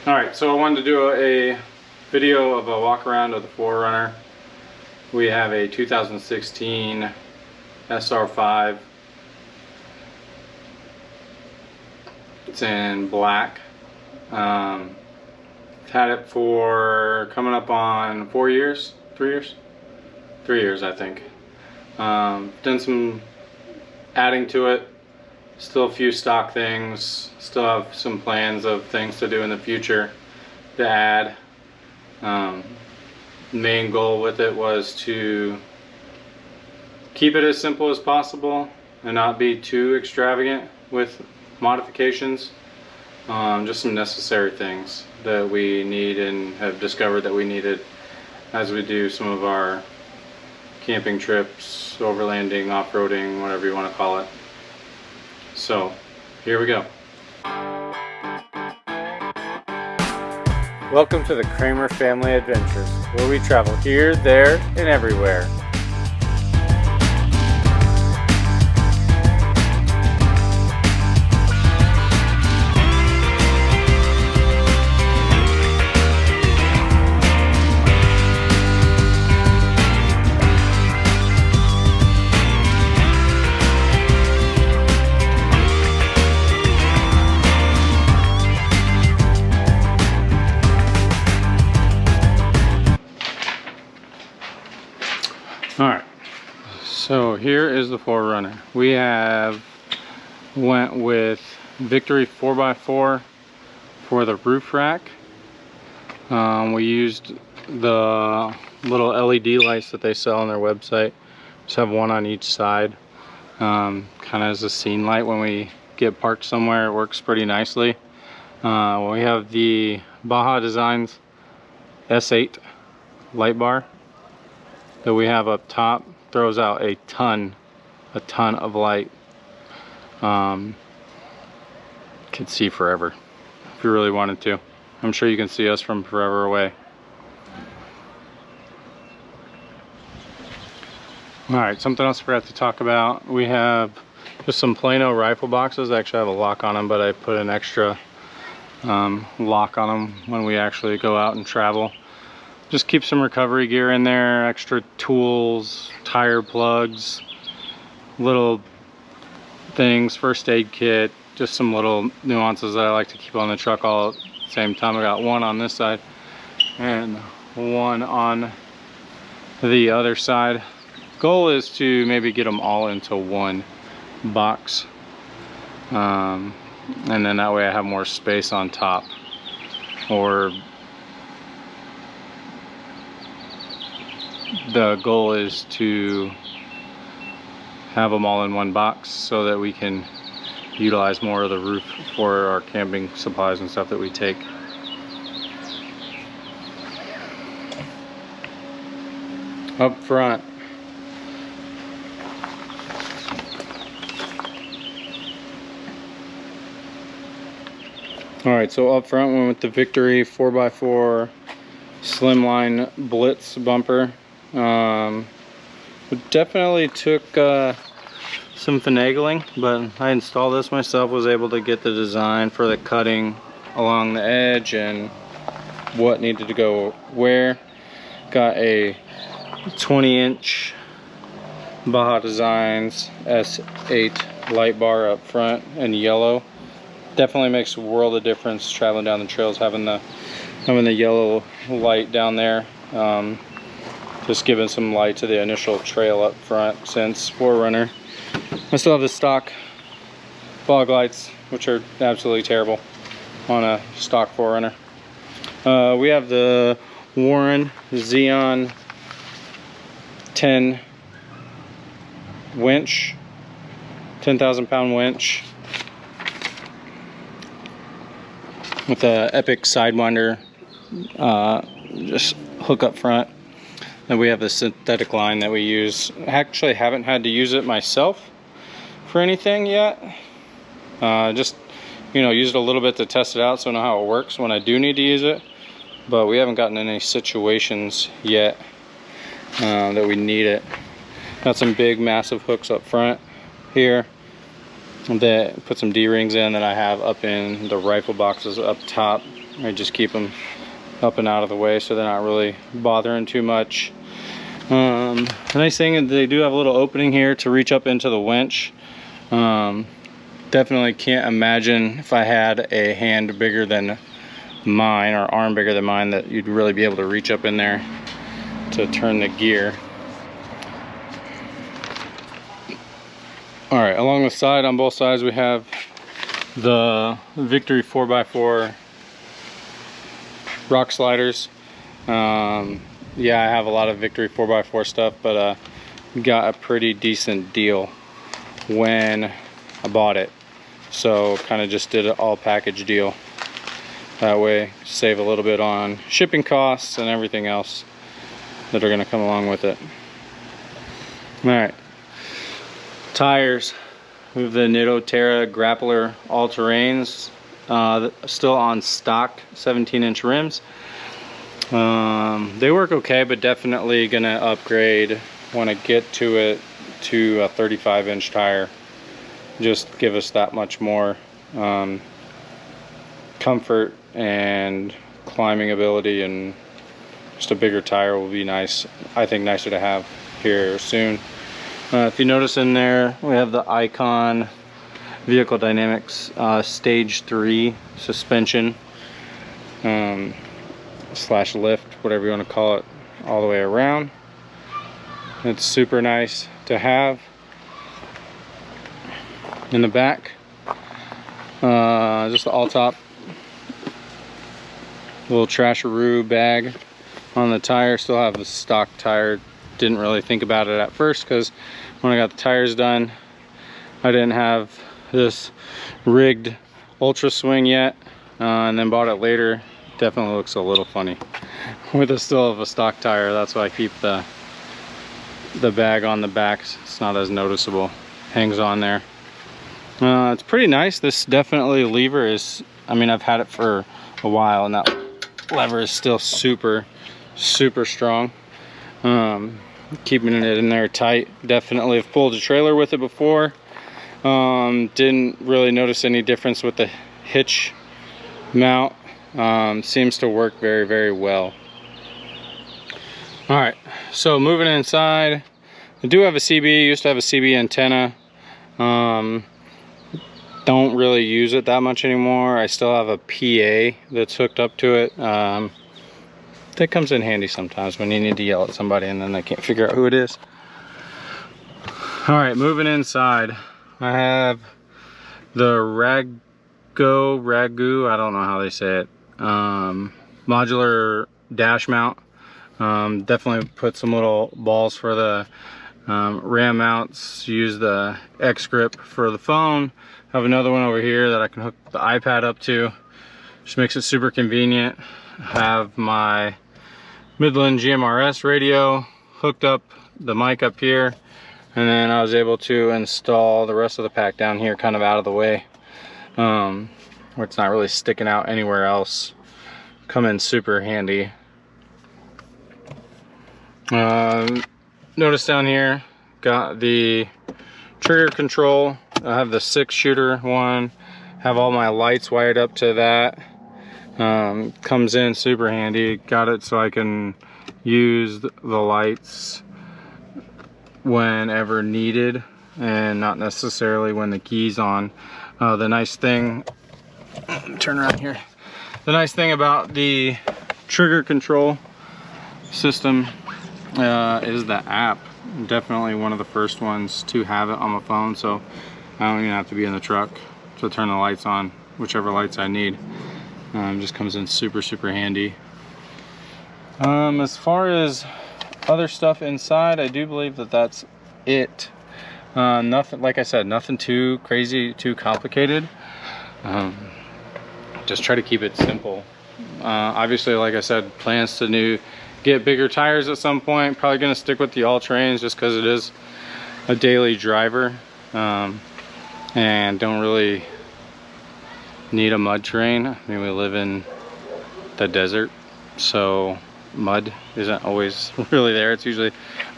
Alright, so I wanted to do a video of a walk around of the 4Runner. We have a 2016 SR5. It's in black. Had it for coming up on 4 years, 3 years? 3 years, I think. Done some adding to it. Still a few stock things. Still have some plans of things to do in the future to add. Main goal with it was to keep it as simple as possible and not be too extravagant with modifications. Just some necessary things that we need and have discovered that we needed as we do some of our camping trips, overlanding, off-roading, whatever you want to call it. So, here we go. Welcome to the Kramer Family Adventures, where we travel here, there, and everywhere. Alright, so here is the 4Runner. We have went with Victory 4x4 for the roof rack. We used the little LED lights that they sell on their website. Just have one on each side. Kind of as a scene light when we get parked somewhere. It works pretty nicely. We have the Baja Designs S8 light bar that we have up top. Throws out a ton of light. Could see forever if you really wanted to. I'm sure you can see us from forever away. Alright, something else I forgot to talk about. We have just some Plano rifle boxes. I actually have a lock on them, but I put an extra lock on them when we actually go out and travel. Just keep some recovery gear in there, extra tools, tire plugs, little things, first aid kit, just some little nuances that I like to keep on the truck all at the same time. I got one on this side and one on the other side. Goal is to maybe get them all into one box, and then that way I have more space on top. Or the goal is to have them all in one box so that we can utilize more of the roof for our camping supplies and stuff that we take. Up front, alright, so up front we went with the Victory 4x4 Slimline Blitz bumper. It definitely took some finagling, but I installed this myself, was able to get the design for the cutting along the edge and what needed to go where. Got a 20-inch Baja Designs S8 light bar up front in yellow. Definitely makes a world of difference traveling down the trails, having the yellow light down there. Just giving some light to the initial trail up front since 4Runner. I still have the stock fog lights, which are absolutely terrible on a stock 4Runner. We have the Warren Xeon 10 winch, 10,000 pound winch with the Epic Sidewinder just hook up front. Then we have the synthetic line that we use. I actually haven't had to use it myself for anything yet. Just, you know, used it a little bit to test it out so I know how it works when I do need to use it. But we haven't gotten in any situations yet that we need it. Got some big massive hooks up front here that put some D-rings in that I have up in the rifle boxes up top I just keep them up and out of the way so they're not really bothering too much. The nice thing is they do have a little opening here to reach up into the winch. Definitely can't imagine if I had a hand bigger than mine or arm bigger than mine that you'd really be able to reach up in there to turn the gear. All right, along the side, on both sides, we have the Victory 4x4 rock sliders. Yeah, I have a lot of Victory 4x4 stuff, but got a pretty decent deal when I bought it. So kind of just did an all package deal. That way, save a little bit on shipping costs and everything else that are gonna come along with it. All right, tires. We have the Nitto Terra Grappler all-terrains, still on stock 17-inch rims. They work okay, but definitely gonna upgrade when I get to it to a 35-inch tire. Just give us that much more comfort and climbing ability, and just a bigger tire will be nice. I think nicer to have here soon. If you notice in there, we have the Icon Vehicle Dynamics Stage 3 suspension slash lift, whatever you want to call it, all the way around. It's super nice to have. In the back, just the all-top little trasharoo bag on the tire. Still have a stock tire. Didn't really think about it at first because when I got the tires done, I didn't have this rigged ultra swing yet, and then bought it later. Definitely looks a little funny with a still of a stock tire. That's why I keep the bag on the back. It's not as noticeable. Hangs on there. It's pretty nice. This definitely lever is, I mean, I've had it for a while, and that lever is still super strong. Keeping it in there tight. Definitely have pulled a trailer with it before. Didn't really notice any difference with the hitch mount. Seems to work very well. All right, so moving inside, I do have a CB. Used to have a CB antenna. Don't really use it that much anymore. I still have a PA that's hooked up to it. That comes in handy sometimes when you need to yell at somebody and then they can't figure out who it is. All right, moving inside, I have the Ragu, I don't know how they say it, modular dash mount. Definitely put some little balls for the RAM mounts. Use the X grip for the phone. Have another one over here that I can hook the iPad up to. Just makes it super convenient. Have my Midland GMRS radio hooked up, the mic up here, and then I was able to install the rest of the pack down here, kind of out of the way, where it's not really sticking out anywhere else. Come in super handy. Notice down here, got the trigger control. I have the 6-shooter one, have all my lights wired up to that. Comes in super handy. Got it so I can use the lights whenever needed and not necessarily when the key's on. The nice thing, let me turn around here. The nice thing about the trigger control system is the app. Definitely one of the first ones to have it on my phone, so I don't even have to be in the truck to turn the lights on, whichever lights I need. Just comes in super handy. As far as other stuff inside, I do believe that that's it. Nothing, like I said, nothing too crazy, too complicated. Just try to keep it simple. Obviously, like I said, plans to get bigger tires at some point. Probably gonna stick with the all-terrains just because it is a daily driver, and don't really need a mud terrain. I mean, we live in the desert, so mud isn't always really there. It's usually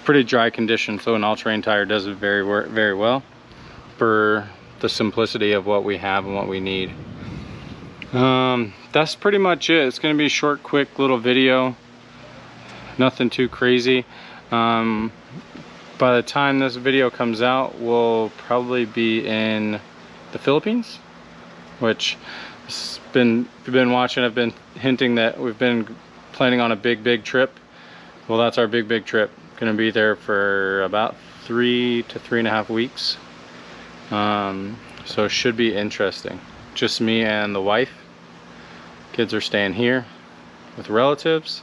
pretty dry condition, so an all-terrain tire does it very well for the simplicity of what we have and what we need. That's pretty much it. It's gonna be a short, quick little video, nothing too crazy. By the time this video comes out, we'll probably be in the Philippines, which if you've been watching, I've been hinting that we've been planning on a big trip. Well, that's our big trip. Gonna be there for about 3 to 3.5 weeks. So it should be interesting. Just me and the wife. Kids are staying here with relatives,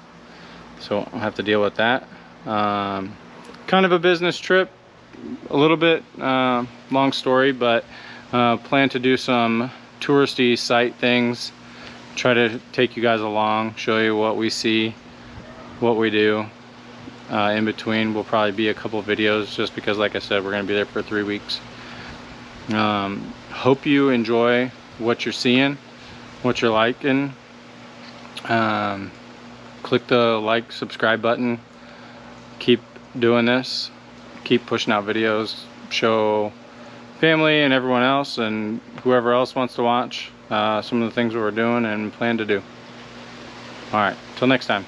so I'll have to deal with that. Kind of a business trip, a little bit long story, but plan to do some touristy site things, try to take you guys along, show you what we see, what we do. In between will probably be a couple videos, just because, like I said, we're going to be there for 3 weeks. Hope you enjoy what you're seeing, what you're liking. Click the like, subscribe button. Keep doing this, keep pushing out videos, show family and everyone else and whoever else wants to watch some of the things that we're doing and plan to do. All right, till next time.